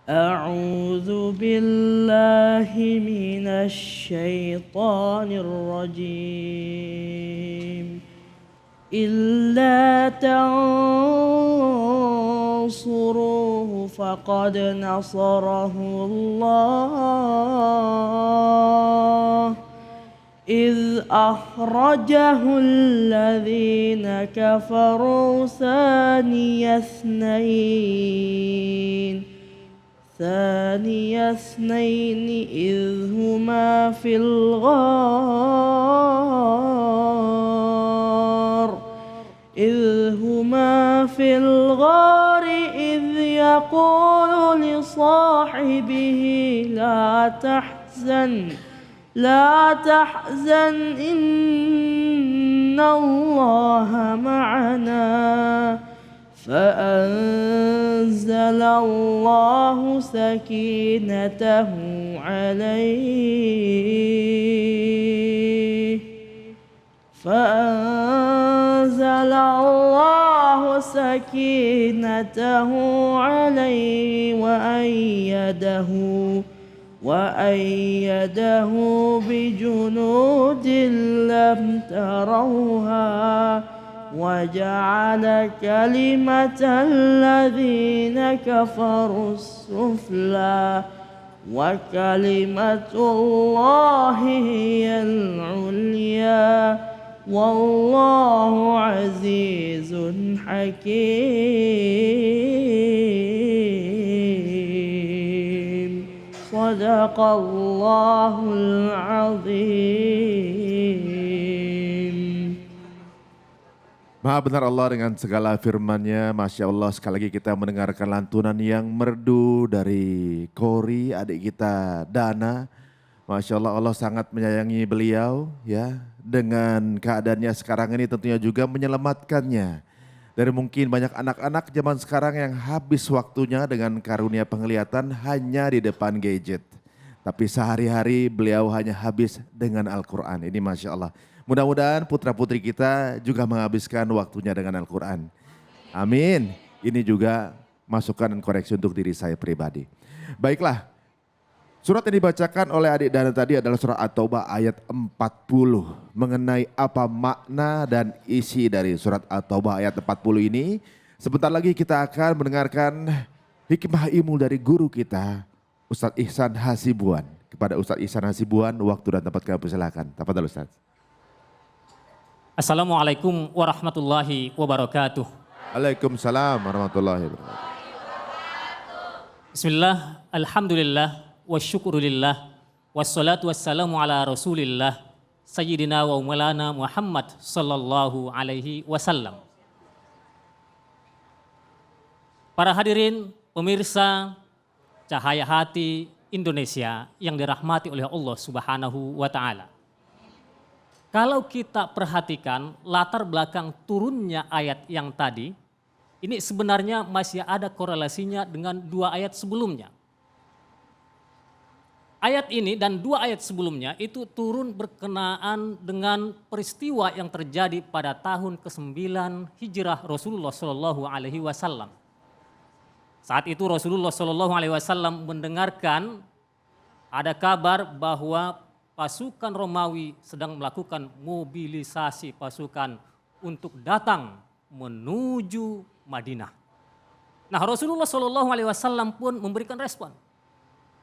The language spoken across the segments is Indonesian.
أعوذ بالله من الشيطان الرجيم إلا تنصروه فقد نصره الله إذ أخرجه الذين كفروا ثاني اثنين إذ هما في الغار إذ يقول لصاحبه لا تحزن إن الله معنا فأنزل الله سكينته عليه وأيده بجنود لم تروها وجعل كلمة الذين كفروا السفلى وكلمة الله هي العليا والله عزيز حكيم صدق الله العظيم. Maha benar Allah dengan segala firman-Nya. Masya Allah, sekali lagi kita mendengarkan lantunan yang merdu dari Kori, adik kita Dana. Masya Allah, Allah sangat menyayangi beliau ya. Dengan keadaannya sekarang ini tentunya juga menyelamatkannya. Dari mungkin banyak anak-anak zaman sekarang yang habis waktunya dengan karunia penglihatan hanya di depan gadget. Tapi sehari-hari beliau hanya habis dengan Al-Quran. Ini Masya Allah. Mudah-mudahan putra-putri kita juga menghabiskan waktunya dengan Al-Quran. Amin. Ini juga masukan dan koreksi untuk diri saya pribadi. Baiklah, surat yang dibacakan oleh adik Dana tadi adalah surat At-Taubah ayat 40. Mengenai apa makna dan isi dari surat At-Taubah ayat 40 ini. Sebentar lagi kita akan mendengarkan hikmah ilmu dari guru kita, Ustadz Ihsan Hasibuan. Kepada Ustadz Ihsan Hasibuan, waktu dan tempat kami persilakan. Tafadhol Ustadz. Assalamualaikum warahmatullahi wabarakatuh. Waalaikumsalam warahmatullahi wabarakatuh. Bismillah, alhamdulillah, wa syukurillah, wassalatu wassalamu ala rasulillah, sayyidina wa maulana Muhammad sallallahu alaihi wasallam. Para hadirin, pemirsa Cahaya Hati Indonesia yang dirahmati oleh Allah Subhanahu wa Ta'ala. Kalau kita perhatikan latar belakang turunnya ayat yang tadi, ini sebenarnya masih ada korelasinya dengan dua ayat sebelumnya. Ayat ini dan dua ayat sebelumnya itu turun berkenaan dengan peristiwa yang terjadi pada tahun ke-9 Hijrah Rasulullah Shallallahu Alaihi Wasallam. Saat itu Rasulullah Shallallahu Alaihi Wasallam mendengarkan ada kabar bahwa pasukan Romawi sedang melakukan mobilisasi pasukan untuk datang menuju Madinah. Nah, Rasulullah Shallallahu Alaihi Wasallam pun memberikan respon.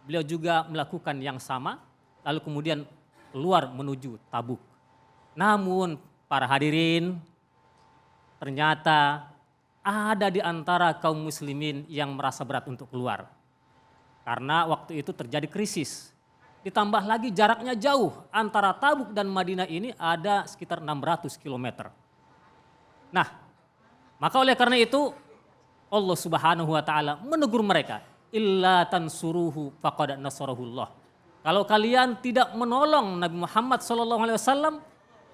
Beliau juga melakukan yang sama, lalu kemudian keluar menuju Tabuk. Namun para hadirin, ternyata ada di antara kaum muslimin yang merasa berat untuk keluar. Karena waktu itu terjadi krisis. Ditambah lagi jaraknya jauh, antara Tabuk dan Madinah ini ada sekitar 600 km. Nah, maka oleh karena itu Allah Subhanahu wa Ta'ala menegur mereka, illa tansuruhu faqad nasarahullah. Kalau kalian tidak menolong Nabi Muhammad SAW,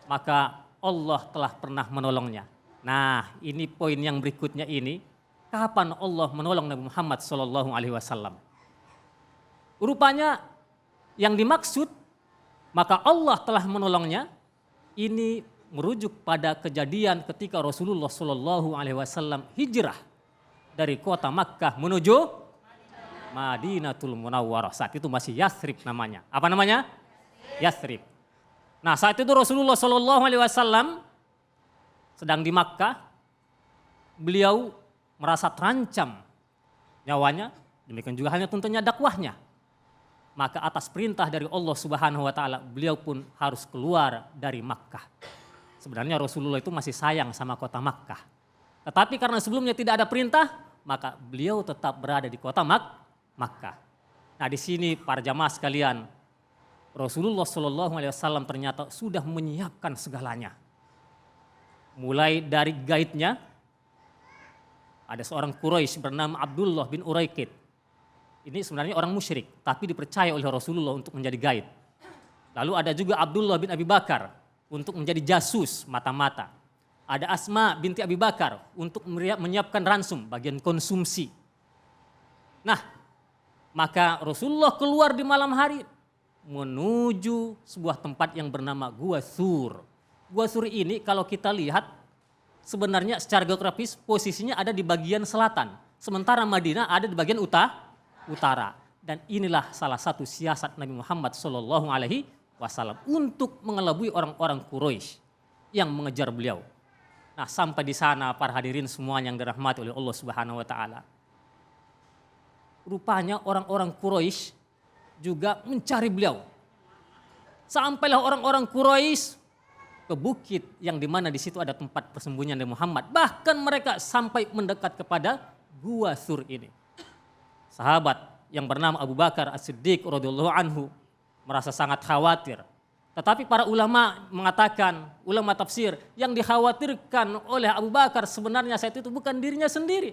maka Allah telah pernah menolongnya. Nah, ini poin yang berikutnya ini, kapan Allah menolong Nabi Muhammad SAW? Rupanya yang dimaksud, maka Allah telah menolongnya, ini merujuk pada kejadian ketika Rasulullah SAW hijrah dari kota Makkah menuju Madinatul Munawwarah. Saat itu masih Yathrib namanya. Apa namanya? Yathrib. Nah, saat itu Rasulullah SAW sedang di Makkah. Beliau merasa terancam nyawanya, demikian juga halnya tentunya dakwahnya. Maka atas perintah dari Allah Subhanahu wa taala, beliau pun harus keluar dari Makkah. Sebenarnya Rasulullah itu masih sayang sama kota Makkah. Tetapi karena sebelumnya tidak ada perintah, maka beliau tetap berada di kota Makkah. Nah, di sini para jamaah sekalian, Rasulullah SAW ternyata sudah menyiapkan segalanya. Mulai dari guide-nya, ada seorang Quraisy bernama Abdullah bin Uraikid. Ini sebenarnya orang musyrik, tapi dipercaya oleh Rasulullah untuk menjadi guide. Lalu ada juga Abdullah bin Abi Bakar untuk menjadi jasus mata-mata. Ada Asma binti Abi Bakar untuk menyiapkan ransum bagian konsumsi. Nah, maka Rasulullah keluar di malam hari menuju sebuah tempat yang bernama Gua Sur. Gua Sur ini kalau kita lihat sebenarnya secara geografis posisinya ada di bagian selatan. Sementara Madinah ada di bagian utara. Dan inilah salah satu siasat Nabi Muhammad SAW untuk mengelabui orang-orang Quraisy yang mengejar beliau. Nah, sampai di sana para hadirin semuanya yang dirahmati oleh Allah Subhanahu wa taala. Rupanya orang-orang Quraisy juga mencari beliau. Sampailah orang-orang Quraisy ke bukit yang dimana di situ ada tempat persembunyian Nabi Muhammad. Bahkan mereka sampai mendekat kepada Gua Sur ini. Sahabat yang bernama Abu Bakar As-Siddiq radhiyallahu anhu merasa sangat khawatir. Tetapi para ulama mengatakan, ulama tafsir, yang dikhawatirkan oleh Abu Bakar sebenarnya saat itu bukan dirinya sendiri.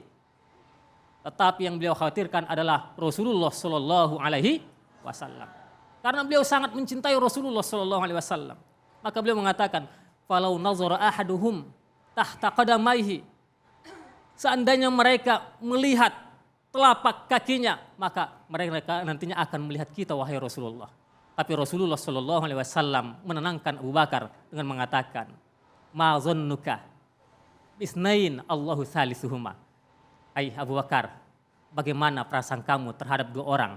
Tetapi yang beliau khawatirkan adalah Rasulullah Shallallahu Alaihi Wasallam. Karena beliau sangat mencintai Rasulullah Shallallahu Alaihi Wasallam. Maka beliau mengatakan, "Falau nazara ahaduhum tahta qadamaihi." Seandainya mereka melihat telapak kakinya, maka mereka nantinya akan melihat kita, wahai Rasulullah. Tapi Rasulullah Shallallahu Alaihi Wasallam menenangkan Abu Bakar dengan mengatakan, "Ma zannuka bisnain Allahu salisuhuma." Hai Abu Bakar, bagaimana perasaan kamu terhadap dua orang,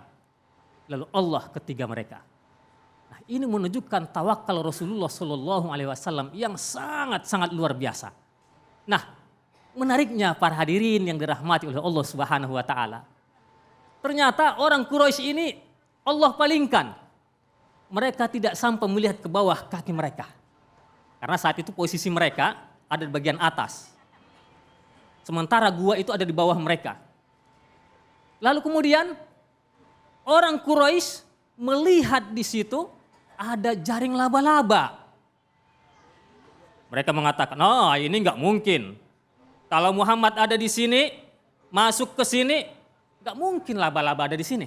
lalu Allah ketiga mereka? Nah, ini menunjukkan tawakal Rasulullah Shallallahu Alaihi Wasallam yang sangat-sangat luar biasa. Nah, menariknya para hadirin yang dirahmati oleh Allah Subhanahu Wa Taala, ternyata orang Quraisy ini Allah palingkan. Mereka tidak sampai melihat ke bawah kaki mereka, karena saat itu posisi mereka ada di bagian atas. Sementara gua itu ada di bawah mereka. Lalu kemudian orang Quraisy melihat di situ ada jaring laba-laba. Mereka mengatakan, "Oh, ini nggak mungkin. Kalau Muhammad ada di sini, masuk ke sini, nggak mungkin laba-laba ada di sini.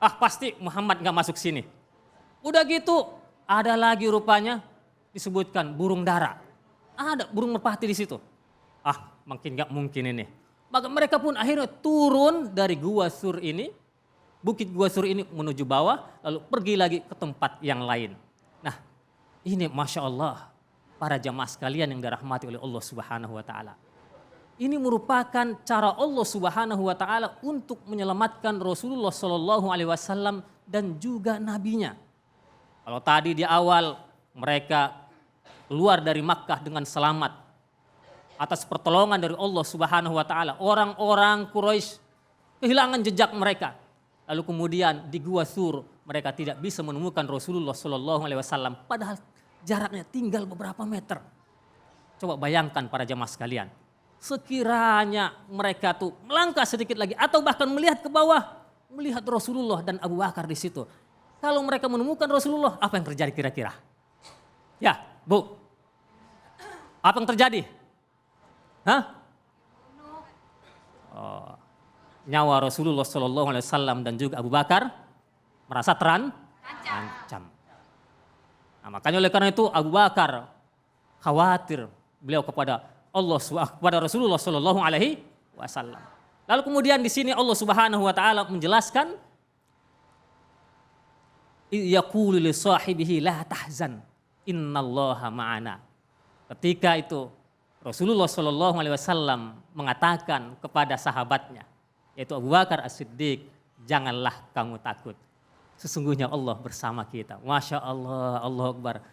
Ah, pasti Muhammad nggak masuk sini." Udah gitu, ada lagi rupanya disebutkan burung dara. Ada burung merpati di situ. Ah, makin gak mungkin ini. Maka mereka pun akhirnya turun dari Gua Sur ini, bukit Gua Sur ini menuju bawah, lalu pergi lagi ke tempat yang lain. Nah, ini Masya Allah, para jamaah sekalian yang dirahmati oleh Allah Subhanahu Wa Taala. Ini merupakan cara Allah Subhanahu Wa Taala untuk menyelamatkan Rasulullah Shallallahu Alaihi Wasallam dan juga nabinya. Kalau tadi di awal mereka keluar dari Makkah dengan selamat atas pertolongan dari Allah Subhanahu Wa Taala, orang-orang Quraisy kehilangan jejak mereka. Lalu kemudian di Gua Sur mereka tidak bisa menemukan Rasulullah Shallallahu Alaihi Wasallam, padahal jaraknya tinggal beberapa meter. Coba bayangkan para jamaah sekalian, sekiranya mereka tuh melangkah sedikit lagi atau bahkan melihat ke bawah, melihat Rasulullah dan Abu Bakar di situ. Kalau mereka menemukan Rasulullah, apa yang terjadi kira-kira? Ya, Bu. Apa yang terjadi? Hah? Oh, nyawa Rasulullah Shallallahu Alaihi Wasallam dan juga Abu Bakar merasa terancam. Nah, makanya oleh karena itu Abu Bakar khawatir beliau kepada Allah, kepada Rasulullah Shallallahu Alaihi Wasallam. Lalu kemudian di sini Allah Subhanahu Wa Taala menjelaskan, yaqulu li sahibihi la tahzan innallaha ma'ana. Ketika itu Rasulullah Shallallahu Alaihi Wasallam mengatakan kepada sahabatnya, yaitu Abu Bakar As-Siddiq, janganlah kamu takut. Sesungguhnya Allah bersama kita. Masya Allah, Allahu Akbar.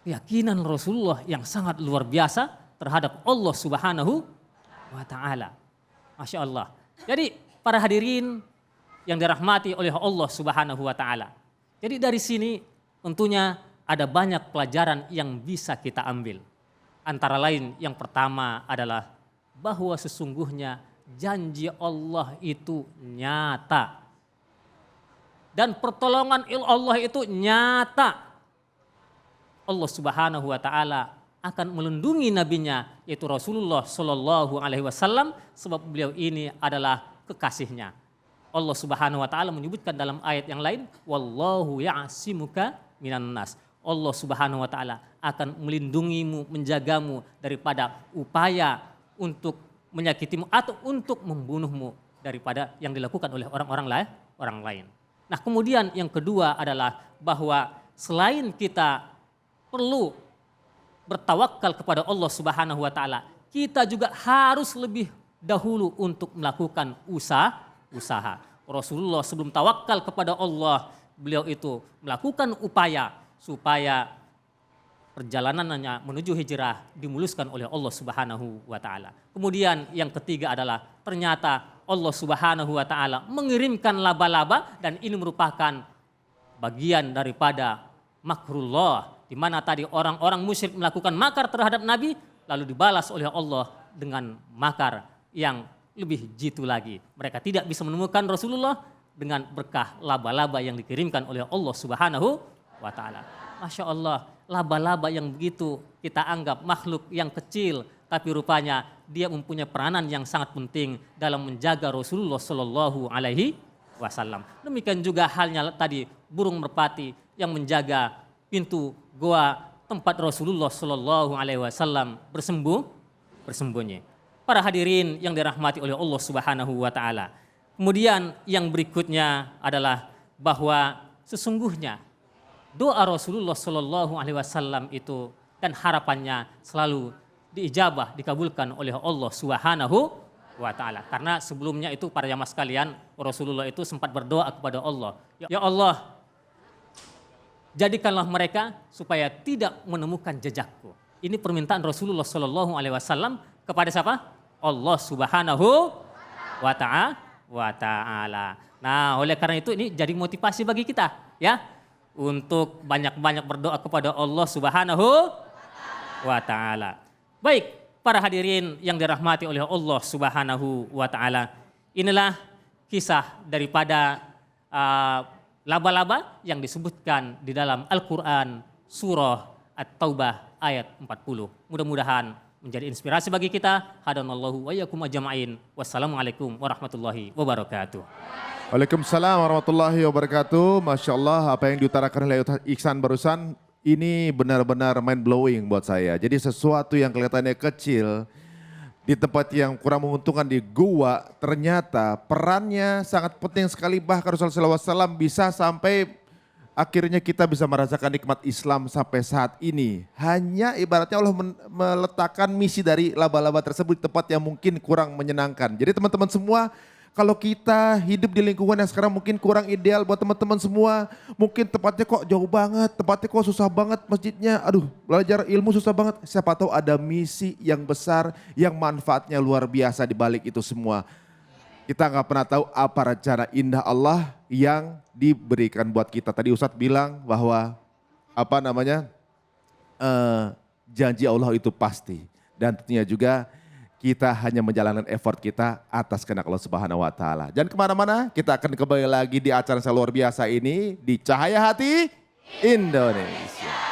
Keyakinan Rasulullah yang sangat luar biasa terhadap Allah Subhanahu wa Ta'ala. Masya Allah. Jadi para hadirin yang dirahmati oleh Allah Subhanahu wa Ta'ala. Jadi dari sini tentunya ada banyak pelajaran yang bisa kita ambil. Antara lain yang pertama adalah bahwa sesungguhnya janji Allah itu nyata. Dan pertolongan Allah itu nyata. Allah Subhanahu wa Ta'ala akan melindungi nabinya yaitu Rasulullah Shallallahu Alaihi Wasallam sebab beliau ini adalah kekasihnya. Allah Subhanahu wa Ta'ala menyebutkan dalam ayat yang lain, wallahu ya'simuka minan nas. Allah Subhanahu wa Ta'ala akan melindungimu, menjagamu daripada upaya untuk menyakitimu atau untuk membunuhmu daripada yang dilakukan oleh orang lain. Nah, kemudian yang kedua adalah bahwa selain kita perlu bertawakal kepada Allah Subhanahu wa Ta'ala, kita juga harus lebih dahulu untuk melakukan usaha. Rasulullah sebelum tawakal kepada Allah, beliau itu melakukan upaya supaya perjalanannya menuju hijrah dimuluskan oleh Allah Subhanahu wa Ta'ala. Kemudian yang ketiga adalah ternyata Allah Subhanahu wa Ta'ala mengirimkan laba-laba dan ini merupakan bagian daripada makrullah, di mana tadi orang-orang musyrik melakukan makar terhadap Nabi lalu dibalas oleh Allah dengan makar yang lebih jitu lagi. Mereka tidak bisa menemukan Rasulullah dengan berkah laba-laba yang dikirimkan oleh Allah Subhanahu wa Ta'ala. Masya Allah, laba-laba yang begitu kita anggap makhluk yang kecil, tapi rupanya dia mempunyai peranan yang sangat penting dalam menjaga Rasulullah Shallallahu Alaihi Wasallam. Demikian juga halnya tadi burung merpati yang menjaga pintu goa tempat Rasulullah Shallallahu Alaihi Wasallam bersembunyi. Para hadirin yang dirahmati oleh Allah Subhanahu wa Ta'ala. Kemudian yang berikutnya adalah bahwa sesungguhnya doa Rasulullah Shallallahu Alaihi Wasallam itu dan harapannya selalu diijabah, dikabulkan oleh Allah Subhanahu wa Ta'ala. Karena sebelumnya itu para jamaah sekalian, Rasulullah itu sempat berdoa kepada Allah. Ya Allah, jadikanlah mereka supaya tidak menemukan jejakku. Ini permintaan Rasulullah Shallallahu Alaihi Wasallam kepada siapa? Allah Subhanahu wa Ta'ala. Nah, oleh karena itu ini jadi motivasi bagi kita, ya, untuk banyak-banyak berdoa kepada Allah Subhanahu wa Ta'ala. Baik, para hadirin yang dirahmati oleh Allah Subhanahu wa Ta'ala. Inilah kisah daripada laba-laba yang disebutkan di dalam Al-Quran surah At-Taubah ayat 40. Mudah-mudahan menjadi inspirasi bagi kita. Hadanallahu wa iyyakum ajma'in. Wassalamualaikum warahmatullahi wabarakatuh. Waalaikumsalam warahmatullahi wabarakatuh. Masya Allah, apa yang diutarakan oleh Ihsan barusan ini benar-benar mind blowing buat saya. Jadi sesuatu yang kelihatannya kecil di tempat yang kurang menguntungkan di gua, ternyata perannya sangat penting sekali. Bahkan Rasulullah SAW bisa sampai akhirnya kita bisa merasakan nikmat Islam sampai saat ini. Hanya ibaratnya Allah meletakkan misi dari laba-laba tersebut di tempat yang mungkin kurang menyenangkan. Jadi teman-teman semua, kalau kita hidup di lingkungan yang sekarang mungkin kurang ideal buat teman-teman semua. Mungkin tempatnya kok jauh banget, tempatnya kok susah banget masjidnya. Aduh, belajar ilmu susah banget. Siapa tahu ada misi yang besar yang manfaatnya luar biasa di balik itu semua. Kita nggak pernah tahu apa rencana indah Allah yang diberikan buat kita. Tadi Ustadz bilang bahwa janji Allah itu pasti. Dan tentunya juga kita hanya menjalankan effort kita atas kehendak Allah Subhanahu wa Ta'ala. Dan kemana-mana kita akan kembali lagi di acara yang luar biasa ini di Cahaya Hati Indonesia.